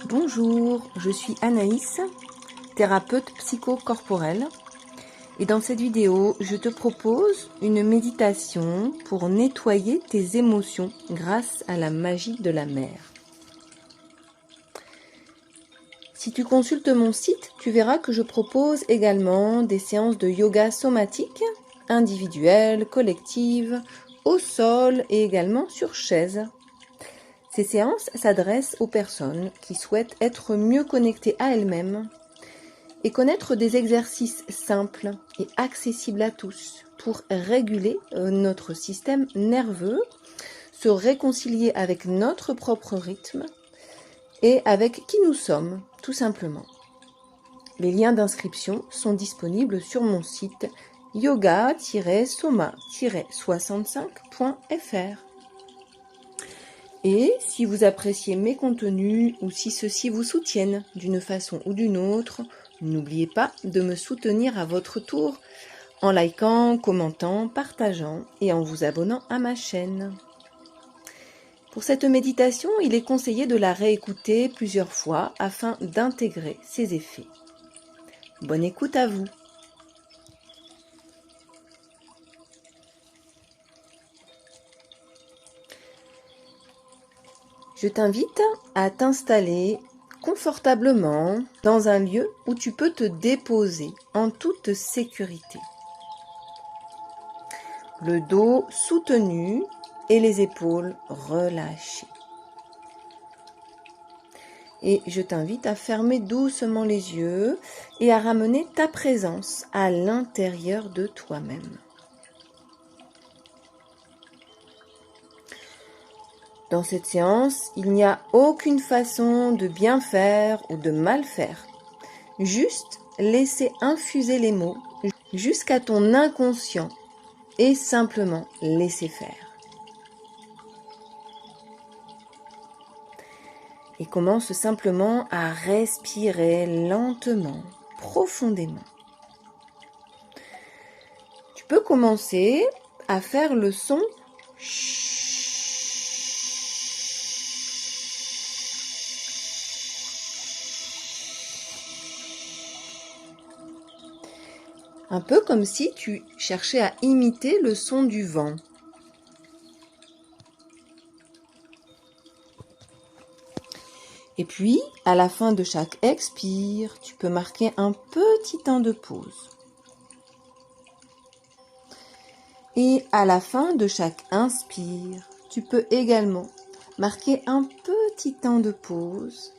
Bonjour, je suis Anaïs, thérapeute psychocorporelle, et dans cette vidéo, je te propose une méditation pour nettoyer tes émotions grâce à la magie de la mer. Si tu consultes mon site, tu verras que je propose également des séances de yoga somatique, individuelles, collectives, au sol et également sur chaise. Ces séances s'adressent aux personnes qui souhaitent être mieux connectées à elles-mêmes et connaître des exercices simples et accessibles à tous pour réguler notre système nerveux, se réconcilier avec notre propre rythme et avec qui nous sommes, tout simplement. Les liens d'inscription sont disponibles sur mon site yoga-soma-65.fr. Et si vous appréciez mes contenus ou si ceux-ci vous soutiennent d'une façon ou d'une autre, n'oubliez pas de me soutenir à votre tour en likant, commentant, partageant et en vous abonnant à ma chaîne. Pour cette méditation, il est conseillé de la réécouter plusieurs fois afin d'intégrer ses effets. Bonne écoute à vous. Je t'invite à t'installer confortablement dans un lieu où tu peux te déposer en toute sécurité. Le dos soutenu et les épaules relâchées. Et je t'invite à fermer doucement les yeux et à ramener ta présence à l'intérieur de toi-même. Dans cette séance, il n'y a aucune façon de bien faire ou de mal faire. Juste laisser infuser les mots jusqu'à ton inconscient et simplement laisser faire. Et commence simplement à respirer lentement, profondément. Tu peux commencer à faire le son un peu comme si tu cherchais à imiter le son du vent. Et puis, à la fin de chaque expire, tu peux marquer un petit temps de pause. Et à la fin de chaque inspire, tu peux également marquer un petit temps de pause.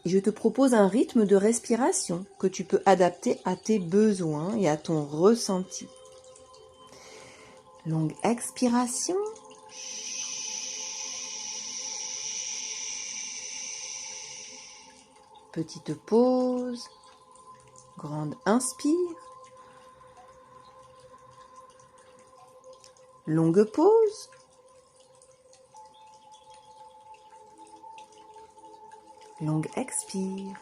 Et je te propose un rythme de respiration que tu peux adapter à tes besoins et à ton ressenti. Longue expiration. Petite pause. Grande inspire. Longue pause. Longue expire.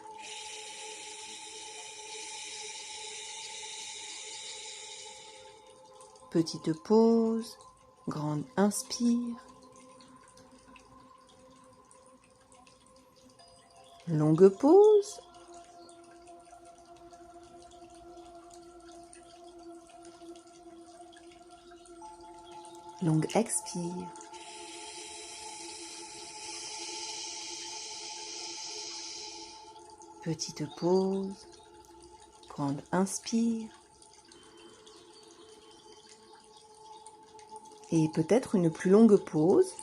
Petite pause. Grande inspire. Longue pause. Longue expire. Petite pause. Grande inspire. Et peut-être une plus longue pause.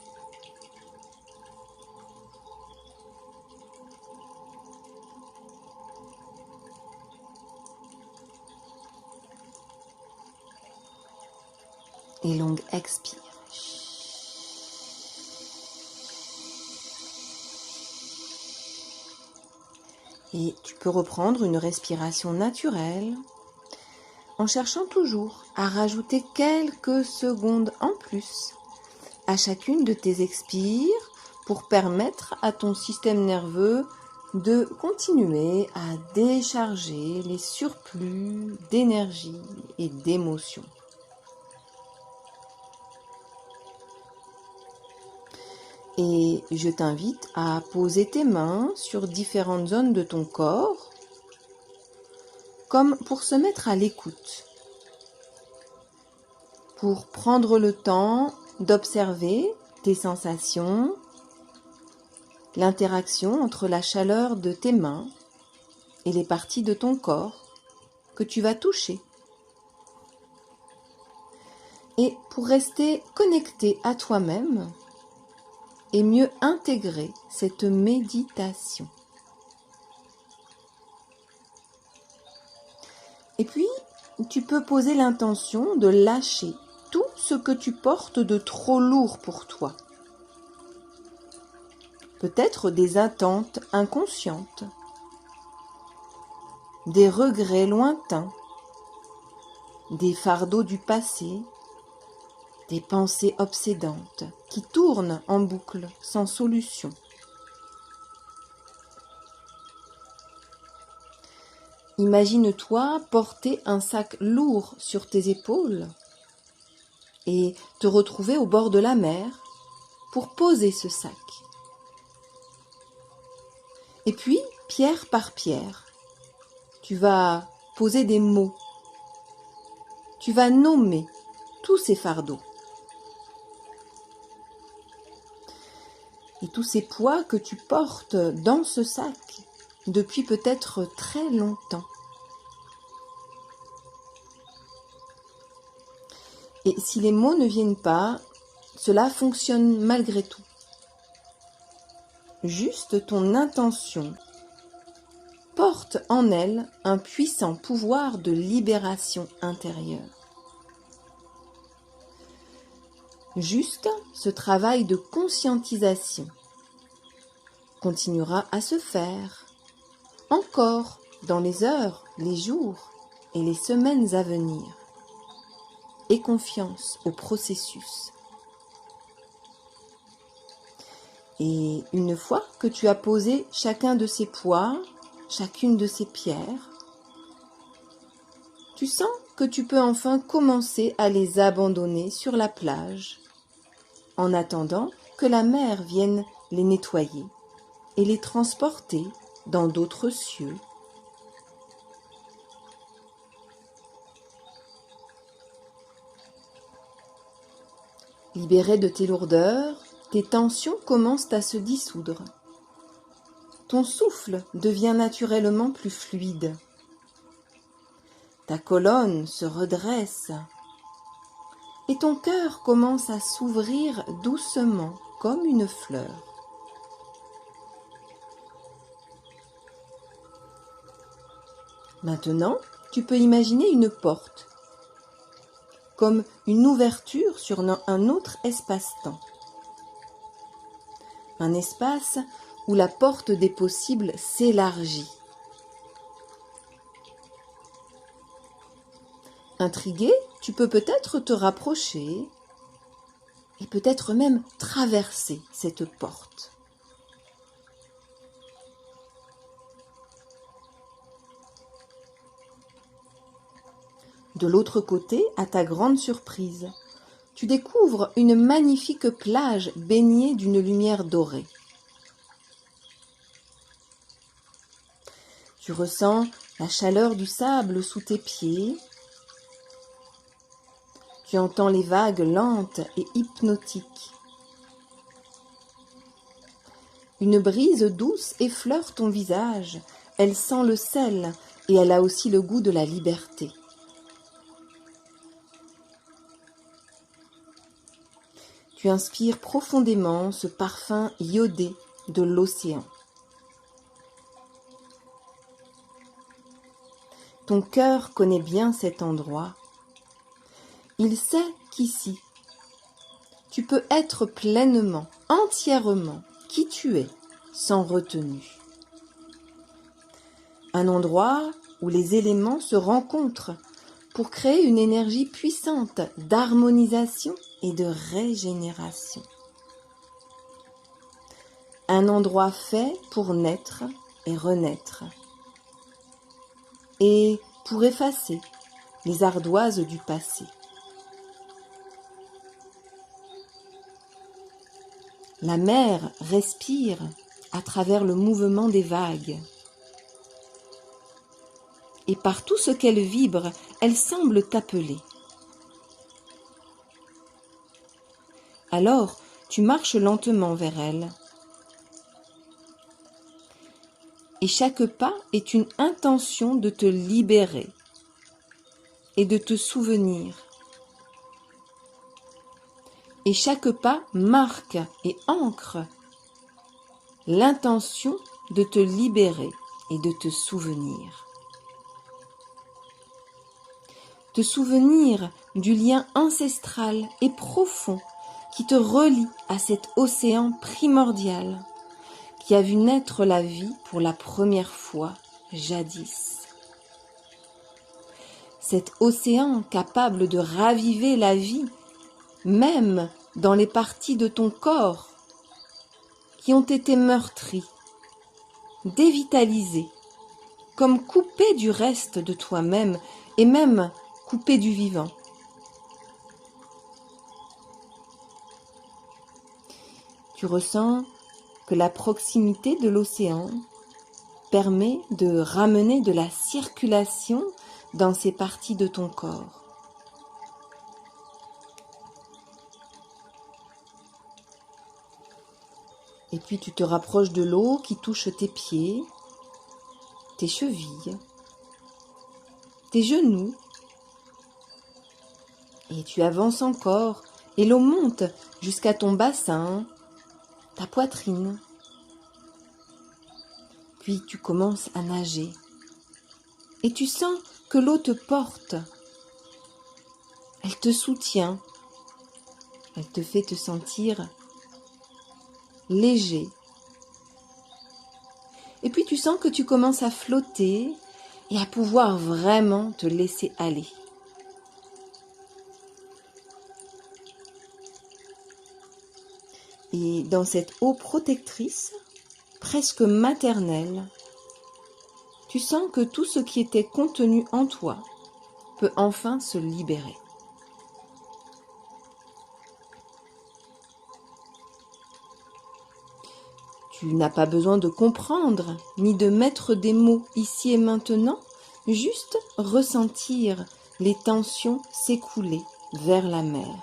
Et longue expire. Et tu peux reprendre une respiration naturelle en cherchant toujours à rajouter quelques secondes en plus à chacune de tes expires pour permettre à ton système nerveux de continuer à décharger les surplus d'énergie et d'émotion. Et je t'invite à poser tes mains sur différentes zones de ton corps, comme pour se mettre à l'écoute, pour prendre le temps d'observer tes sensations, l'interaction entre la chaleur de tes mains et les parties de ton corps que tu vas toucher. Et pour rester connecté à toi-même et mieux intégrer cette méditation. Et puis, tu peux poser l'intention de lâcher tout ce que tu portes de trop lourd pour toi. Peut-être des attentes inconscientes, des regrets lointains, des fardeaux du passé, des pensées obsédantes qui tournent en boucle sans solution. Imagine-toi porter un sac lourd sur tes épaules et te retrouver au bord de la mer pour poser ce sac. Et puis, pierre par pierre, tu vas poser des mots. Tu vas nommer tous ces fardeaux. Et tous ces poids que tu portes dans ce sac depuis peut-être très longtemps. Et si les mots ne viennent pas, cela fonctionne malgré tout. Juste ton intention porte en elle un puissant pouvoir de libération intérieure. Juste ce travail de conscientisation continuera à se faire encore dans les heures, les jours et les semaines à venir. Aie confiance au processus. Et une fois que tu as posé chacun de ces poids, chacune de ces pierres, tu sens que tu peux enfin commencer à les abandonner sur la plage, en attendant que la mer vienne les nettoyer et les transporter dans d'autres cieux. Libéré de tes lourdeurs, tes tensions commencent à se dissoudre. Ton souffle devient naturellement plus fluide. Ta colonne se redresse et ton cœur commence à s'ouvrir doucement comme une fleur. Maintenant, tu peux imaginer une porte, comme une ouverture sur un autre espace-temps. Un espace où la porte des possibles s'élargit. Intrigué, tu peux peut-être te rapprocher et peut-être même traverser cette porte. De l'autre côté, à ta grande surprise, tu découvres une magnifique plage baignée d'une lumière dorée. Tu ressens la chaleur du sable sous tes pieds. Tu entends les vagues lentes et hypnotiques. Une brise douce effleure ton visage. Elle sent le sel et elle a aussi le goût de la liberté. Tu inspires profondément ce parfum iodé de l'océan. Ton cœur connaît bien cet endroit. Il sait qu'ici, tu peux être pleinement, entièrement qui tu es, sans retenue. Un endroit où les éléments se rencontrent pour créer une énergie puissante d'harmonisation et de régénération. Un endroit fait pour naître et renaître, et pour effacer les ardoises du passé. La mer respire à travers le mouvement des vagues. Et par tout ce qu'elle vibre, elle semble t'appeler. Alors, tu marches lentement vers elle. Et chaque pas est une intention de te libérer et de te souvenir. Et chaque pas marque et ancre l'intention de te libérer et de te souvenir. Te souvenir du lien ancestral et profond qui te relie à cet océan primordial qui a vu naître la vie pour la première fois jadis. Cet océan capable de raviver la vie, même dans les parties de ton corps qui ont été meurtries, dévitalisées, comme coupées du reste de toi-même et même coupées du vivant. Tu ressens que la proximité de l'océan permet de ramener de la circulation dans ces parties de ton corps. Et puis tu te rapproches de l'eau qui touche tes pieds, tes chevilles, tes genoux. Et tu avances encore et l'eau monte jusqu'à ton bassin, ta poitrine. Puis tu commences à nager. Et tu sens que l'eau te porte. Elle te soutient. Elle te fait te sentir léger. Et puis tu sens que tu commences à flotter et à pouvoir vraiment te laisser aller. Et dans cette eau protectrice, presque maternelle, tu sens que tout ce qui était contenu en toi peut enfin se libérer. Tu n'as pas besoin de comprendre ni de mettre des mots ici et maintenant, juste ressentir les tensions s'écouler vers la mer.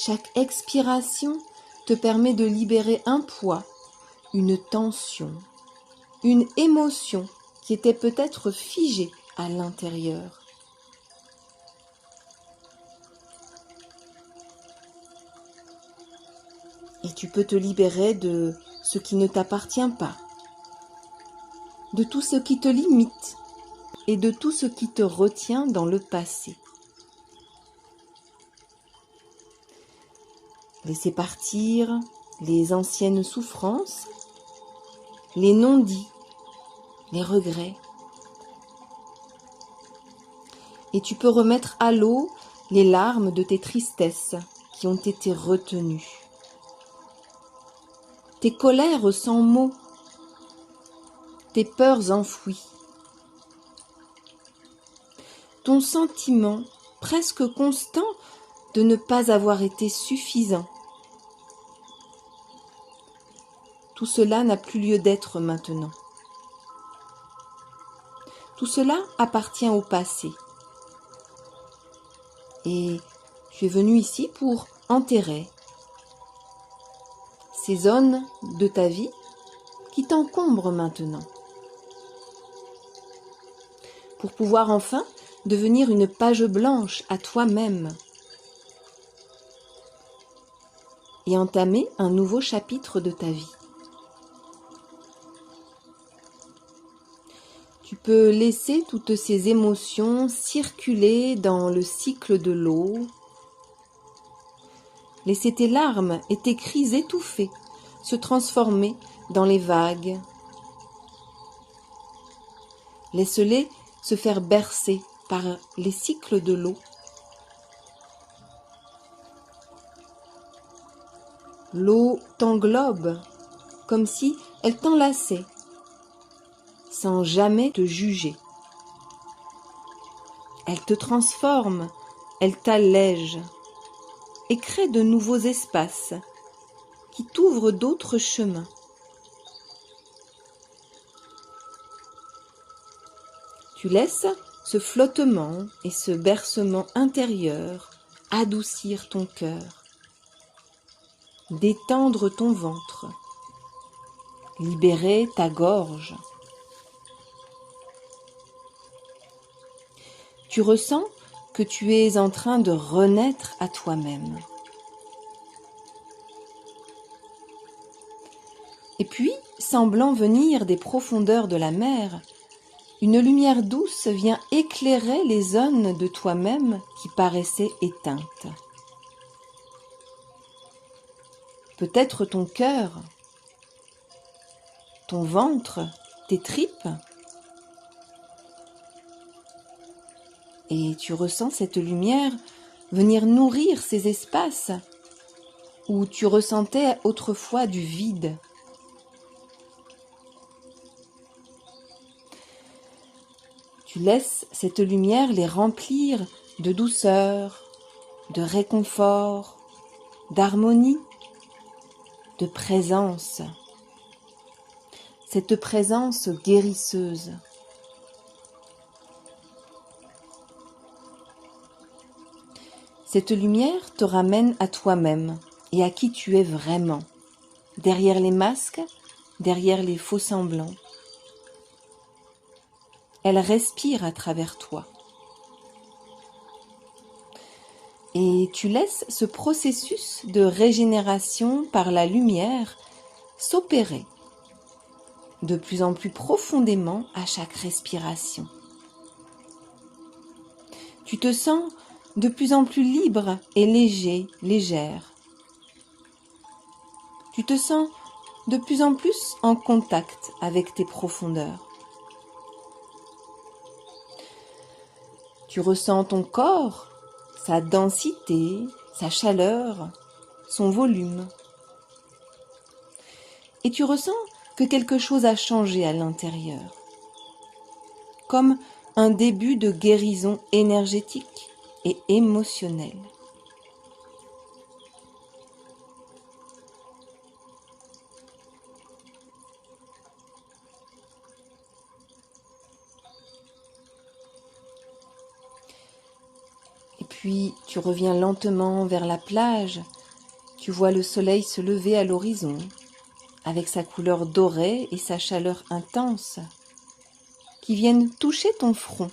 Chaque expiration te permet de libérer un poids, une tension, une émotion qui était peut-être figée à l'intérieur. Et tu peux te libérer de ce qui ne t'appartient pas, de tout ce qui te limite et de tout ce qui te retient dans le passé. Laisser partir les anciennes souffrances, les non-dits, les regrets. Et tu peux remettre à l'eau les larmes de tes tristesses qui ont été retenues. Tes colères sans mots, tes peurs enfouies. Ton sentiment presque constant de ne pas avoir été suffisant. Tout cela n'a plus lieu d'être maintenant. Tout cela appartient au passé. Et tu es venu ici pour enterrer ces zones de ta vie qui t'encombrent maintenant. Pour pouvoir enfin devenir une page blanche à toi-même et entamer un nouveau chapitre de ta vie. Tu peux laisser toutes ces émotions circuler dans le cycle de l'eau. Laisser tes larmes et tes cris étouffés se transformer dans les vagues. Laisse-les se faire bercer par les cycles de l'eau. L'eau t'englobe comme si elle t'enlaçait, sans jamais te juger. Elle te transforme, elle t'allège. et crée de nouveaux espaces qui t'ouvrent d'autres chemins. Tu laisses ce flottement et ce bercement intérieur adoucir ton cœur, détendre ton ventre, libérer ta gorge. Tu ressens que tu es en train de renaître à toi-même. Et puis, semblant venir des profondeurs de la mer, une lumière douce vient éclairer les zones de toi-même qui paraissaient éteintes. Peut-être ton cœur, ton ventre, tes tripes. Et tu ressens cette lumière venir nourrir ces espaces où tu ressentais autrefois du vide. Tu laisses cette lumière les remplir de douceur, de réconfort, d'harmonie, de présence. Cette présence guérisseuse. Cette lumière te ramène à toi-même et à qui tu es vraiment, derrière les masques, derrière les faux semblants. Elle respire à travers toi. Et tu laisses ce processus de régénération par la lumière s'opérer de plus en plus profondément à chaque respiration. Tu te sens de plus en plus libre et léger, légère. Tu te sens de plus en plus en contact avec tes profondeurs. Tu ressens ton corps, sa densité, sa chaleur, son volume. Et tu ressens que quelque chose a changé à l'intérieur, comme un début de guérison énergétique et émotionnelle. Et puis tu reviens lentement vers la plage, tu vois le soleil se lever à l'horizon, avec sa couleur dorée et sa chaleur intense, qui viennent toucher ton front,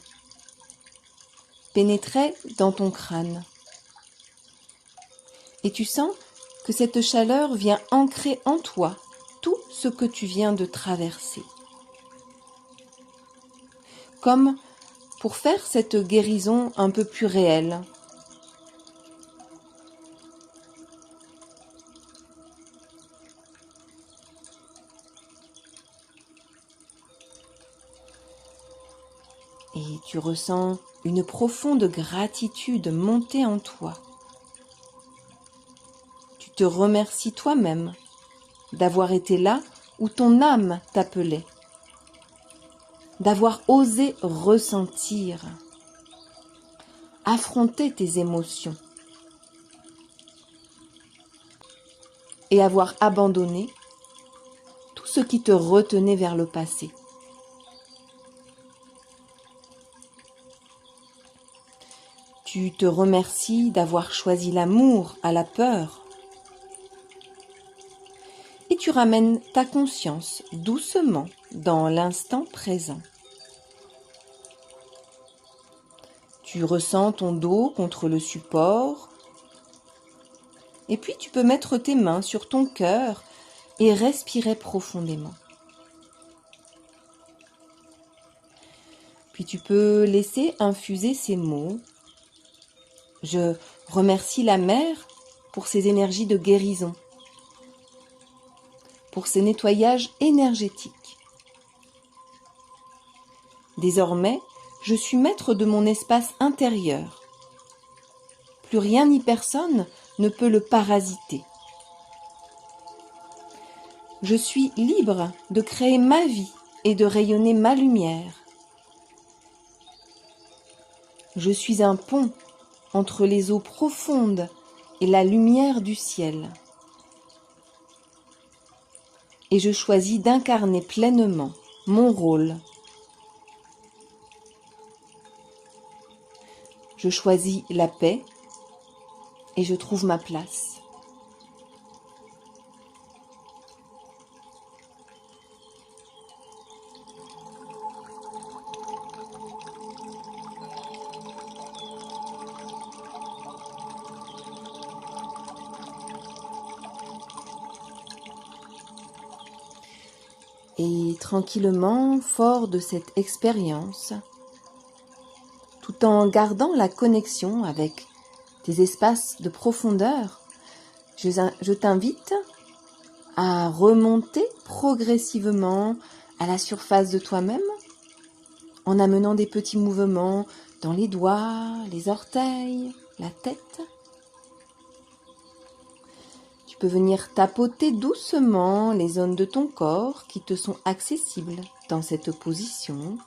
pénétrer dans ton crâne. Et tu sens que cette chaleur vient ancrer en toi tout ce que tu viens de traverser. Comme pour faire cette guérison un peu plus réelle. Et tu ressens une profonde gratitude monter en toi. Tu te remercies toi-même d'avoir été là où ton âme t'appelait, d'avoir osé ressentir, affronter tes émotions et avoir abandonné tout ce qui te retenait vers le passé. Tu te remercies d'avoir choisi l'amour à la peur. Et tu ramènes ta conscience doucement dans l'instant présent. Tu ressens ton dos contre le support. Et puis tu peux mettre tes mains sur ton cœur et respirer profondément. Puis tu peux laisser infuser ces mots. Je remercie la mer pour ses énergies de guérison, pour ses nettoyages énergétiques. Désormais, je suis maître de mon espace intérieur. Plus rien ni personne ne peut le parasiter. Je suis libre de créer ma vie et de rayonner ma lumière. Je suis un pont entre les eaux profondes et la lumière du ciel. Et je choisis d'incarner pleinement mon rôle. Je choisis la paix et je trouve ma place. Et tranquillement, fort de cette expérience, tout en gardant la connexion avec tes espaces de profondeur, je t'invite à remonter progressivement à la surface de toi-même en amenant des petits mouvements dans les doigts, les orteils, la tête. Tu peux venir tapoter doucement les zones de ton corps qui te sont accessibles dans cette position.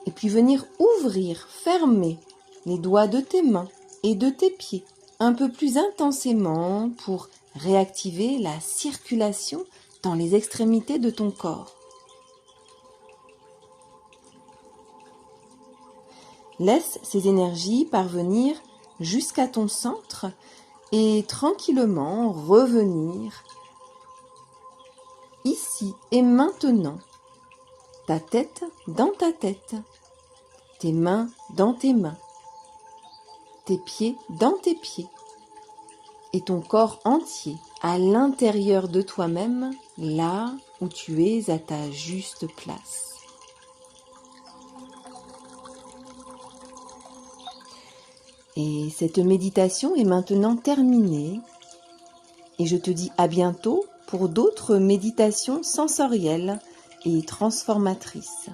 Et puis venir ouvrir, fermer les doigts de tes mains et de tes pieds un peu plus intensément pour réactiver la circulation dans les extrémités de ton corps. Laisse ces énergies parvenir jusqu'à ton centre et tranquillement revenir ici et maintenant. Ta tête dans ta tête, tes mains dans tes mains, tes pieds dans tes pieds et ton corps entier à l'intérieur de toi-même, là où tu es à ta juste place. Et cette méditation est maintenant terminée et je te dis à bientôt pour d'autres méditations sensorielles et transformatrices.